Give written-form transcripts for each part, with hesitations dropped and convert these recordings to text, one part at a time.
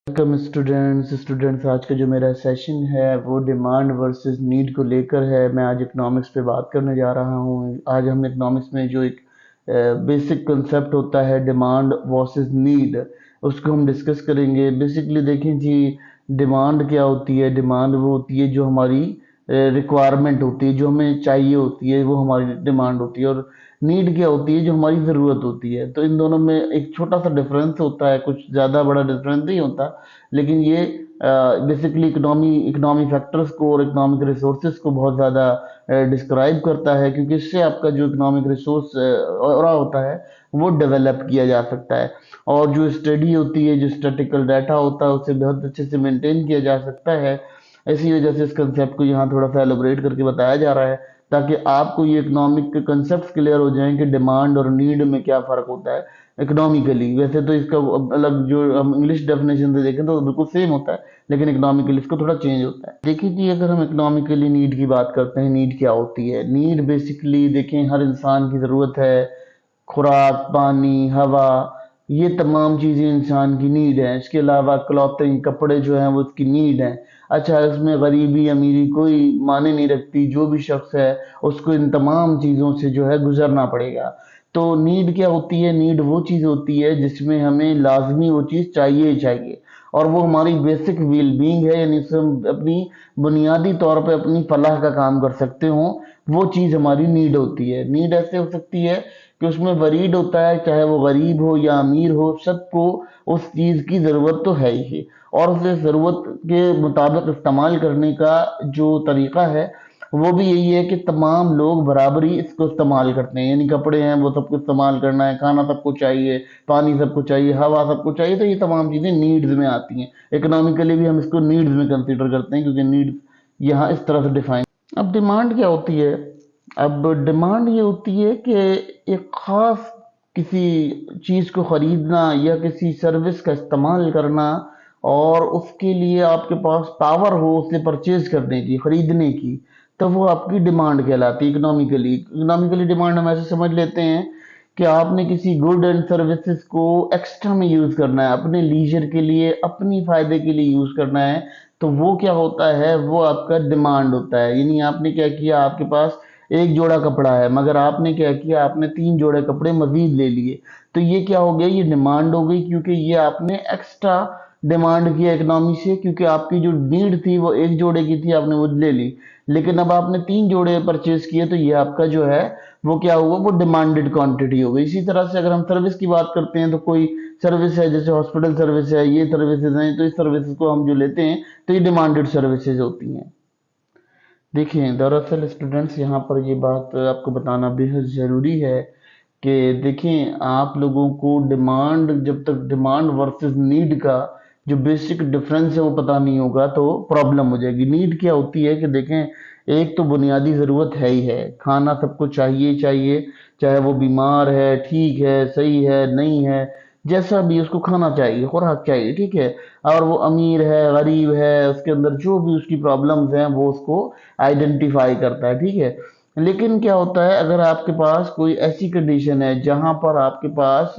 Welcome students आज का जो मेरा सेशन है वो डिमांड वर्सेस नीड को लेकर है। मैं आज इकोनॉमिक्स पे बात करने जा रहा हूँ। आज हम इकोनॉमिक्स में जो एक बेसिक कंसेप्ट होता है डिमांड वर्सेस नीड, उसको हम डिस्कस करेंगे। बेसिकली देखें जी, डिमांड क्या होती है। डिमांड वो होती है जो हमारी रिक्वायरमेंट होती है, जो हमें चाहिए होती है, वो हमारी डिमांड होती है। और नीड क्या होती है, जो हमारी ज़रूरत होती है। तो इन दोनों में एक छोटा सा डिफरेंस होता है, कुछ ज़्यादा बड़ा डिफरेंस नहीं होता, लेकिन ये बेसिकली इकोनॉमी फैक्टर्स को और इकोनॉमिक रिसोर्सेज को बहुत ज़्यादा डिस्क्राइब करता है, क्योंकि इससे आपका जो इकोनॉमिक रिसोर्स और होता है वो डेवलप किया जा सकता है। और जो स्टडी होती है, जो स्टैटिकल डाटा होता है, उसे बहुत अच्छे से मेंटेन किया जा सकता है। इसी वजह से इस कंसेप्ट को यहाँ थोड़ा सा एलोबरेट करके बताया जा रहा है, ताकि आपको ये इकोनॉमिक के कंसेप्ट क्लियर हो जाएं कि डिमांड और नीड में क्या फ़र्क होता है इकोनॉमिकली। वैसे तो इसका अलग, जो हम इंग्लिश डेफिनेशन से देखें तो बिल्कुल सेम होता है, लेकिन इकोनॉमिकली इसको थोड़ा चेंज होता है। देखिए जी, अगर हम इकोनॉमिकली नीड की बात करते हैं, नीड क्या होती है। नीड बेसिकली देखें, हर इंसान की ज़रूरत है। खुराक, पानी, हवा, ये तमाम चीज़ें इंसान की नीड है। इसके अलावा क्लॉथिंग, कपड़े जो हैं वो उसकी नीड है। अच्छा, इसमें गरीबी अमीरी कोई माने नहीं रखती। जो भी शख्स है उसको इन तमाम चीज़ों से जो है गुजरना पड़ेगा। तो नीड क्या होती है। नीड वो चीज़ होती है जिसमें हमें लाजमी वो चीज़ चाहिए ही चाहिए, और वो हमारी बेसिक वेल बींग है, यानी उससे हम अपनी बुनियादी तौर पे अपनी फलाह का काम कर सकते हो। वो चीज़ हमारी नीड होती है। नीड ऐसे हो सकती है कि उसमें वरीड होता है, चाहे वो गरीब हो या अमीर हो, सबको उस चीज़ की ज़रूरत तो है ही। और उसे ज़रूरत के मुताबिक इस्तेमाल करने का जो तरीका है वो भी यही है कि तमाम लोग बराबरी इसको इस्तेमाल करते हैं। यानी कपड़े हैं वो सबको इस्तेमाल करना है, खाना सबको चाहिए, पानी सबको चाहिए, हवा सबको चाहिए। तो ये तमाम चीज़ें नीड्स में आती हैं। इकोनॉमिकली भी हम इसको नीड्स में कंसीडर करते हैं, क्योंकि नीड्स यहाँ इस तरह से डिफाइन। अब डिमांड क्या होती है। अब डिमांड ये होती है कि एक ख़ास किसी चीज़ को ख़रीदना या किसी सर्विस का इस्तेमाल करना, और उसके लिए आपके पास पावर हो उसे परचेज करने की, ख़रीदने की, तो वो आपकी डिमांड कहलाती है। इकोनॉमिकली डिमांड हम ऐसे समझ लेते हैं कि आपने किसी गुड एंड सर्विसेज को एक्स्ट्रा में यूज़ करना है, अपने लीजर के लिए, अपनी फ़ायदे के लिए यूज़ करना है। तो वो क्या होता है, वो आपका डिमांड होता है। यानी आपने क्या किया, आपके पास एक जोड़ा कपड़ा है, मगर आपने क्या किया, आपने 3 जोड़े कपड़े मजीद ले लिए। तो ये क्या हो गया, ये डिमांड हो गई, क्योंकि ये आपने एक्स्ट्रा डिमांड किया इकोनॉमी से। क्योंकि आपकी जो नीड थी वो एक जोड़े की थी, आपने वो ले ली, लेकिन अब आपने 3 जोड़े परचेज किए, तो ये आपका जो है वो क्या हुआ, वो डिमांडेड क्वांटिटी हो गई। इसी तरह से अगर हम सर्विस की बात करते हैं, तो कोई सर्विस है, जैसे हॉस्पिटल सर्विस है, ये सर्विसेज हैं, तो इस सर्विसेज को हम जो लेते हैं तो ये डिमांडेड सर्विसेज होती हैं। देखिए, दरअसल स्टूडेंट्स, यहाँ पर ये बात आपको बताना बेहद ज़रूरी है कि देखें, आप लोगों को डिमांड, जब तक डिमांड वर्सेस नीड का जो बेसिक डिफरेंस है वो पता नहीं होगा तो प्रॉब्लम हो जाएगी। नीड क्या होती है कि देखें, एक तो बुनियादी ज़रूरत है ही है, खाना सबको चाहिए ही चाहिए, चाहे वो बीमार है, ठीक है, सही है, नहीं है, जैसा भी उसको खाना चाहिए, खुराक चाहिए, ठीक है। और वो अमीर है, गरीब है, उसके अंदर जो भी उसकी प्रॉब्लम्स हैं वो उसको आइडेंटिफाई करता है, ठीक है। लेकिन क्या होता है, अगर आपके पास कोई ऐसी कंडीशन है जहां पर आपके पास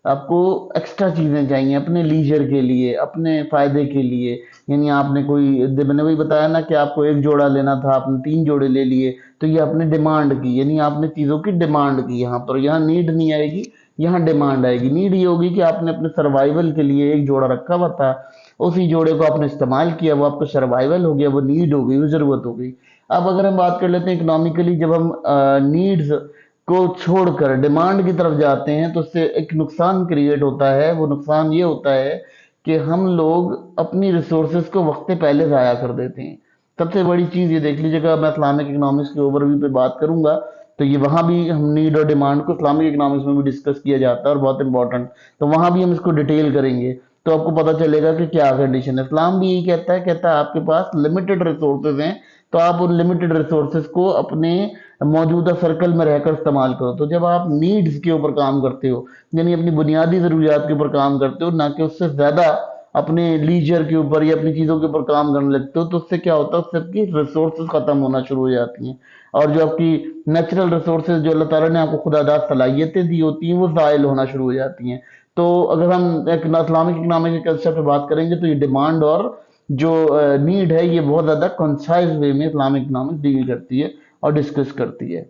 आपको एक्स्ट्रा चीजें चाहिए अपने लीजर के लिए, अपने फायदे के लिए, यानी आपने कोई, मैंने वही बताया ना कि आपको एक जोड़ा लेना था, आपने 3 जोड़े ले लिए, तो ये आपने डिमांड की, यानी आपने चीजों की डिमांड की। यहाँ पर यहाँ नीड नहीं आएगी, यहाँ डिमांड आएगी। नीड ये होगी कि आपने अपने सर्वाइवल के लिए एक जोड़ा रखा हुआ था, उसी जोड़े को आपने इस्तेमाल किया, वो आपका सर्वाइवल हो गया, वो नीड हो गई, वो जरूरत हो गई। अब अगर हम बात कर लेते हैं इकोनॉमिकली, जब हम नीड्स को छोड़कर डिमांड की तरफ जाते हैं तो उससे एक नुकसान क्रिएट होता है। वो नुकसान ये होता है कि हम लोग अपनी रिसोर्सेज को वक्त से पहले ज़ाया कर देते हैं। सबसे बड़ी चीज़ ये देख लीजिएगा, मैं इस्लामिक इकोनॉमिक्स के ओवरव्यू पे बात करूंगा, तो ये वहाँ भी हम नीड और डिमांड को इस्लामिक इकोनॉमिक्स में भी डिस्कस किया जाता है, और बहुत इंपॉर्टेंट, तो वहाँ भी हम इसको डिटेल करेंगे। तो आपको पता चलेगा कि क्या कंडीशन है। इस्लाम भी यही कहता है आपके पास लिमिटेड रिसोर्सेज हैं, तो आप उन लिमिटेड रिसोर्सेज को अपने मौजूदा सर्कल में रहकर इस्तेमाल करो। तो जब आप नीड्स के ऊपर काम करते हो, यानी अपनी बुनियादी ज़रूरियात के ऊपर काम करते हो, ना कि उससे ज़्यादा अपने लीजर के ऊपर या अपनी चीज़ों के ऊपर काम करने लगते हो, तो उससे क्या होता है, उससे आपकी रिसोर्सेज ख़त्म होना शुरू हो जाती हैं। और जो आपकी नेचुरल रिसोर्सेज जो अल्लाह ताला ने आपको खुदादाद सलाहियतें दी होती हैं, वो ज़ायल होना शुरू हो जाती हैं। तो अगर हम एक इस्लामिक इकनॉमिक के कंसेप्ट पे बात करेंगे तो ये डिमांड और जो नीड है ये बहुत ज़्यादा कंसाइज वे में इस्लामिक इकनॉमिक्स डील करती है और डिस्कस करती है।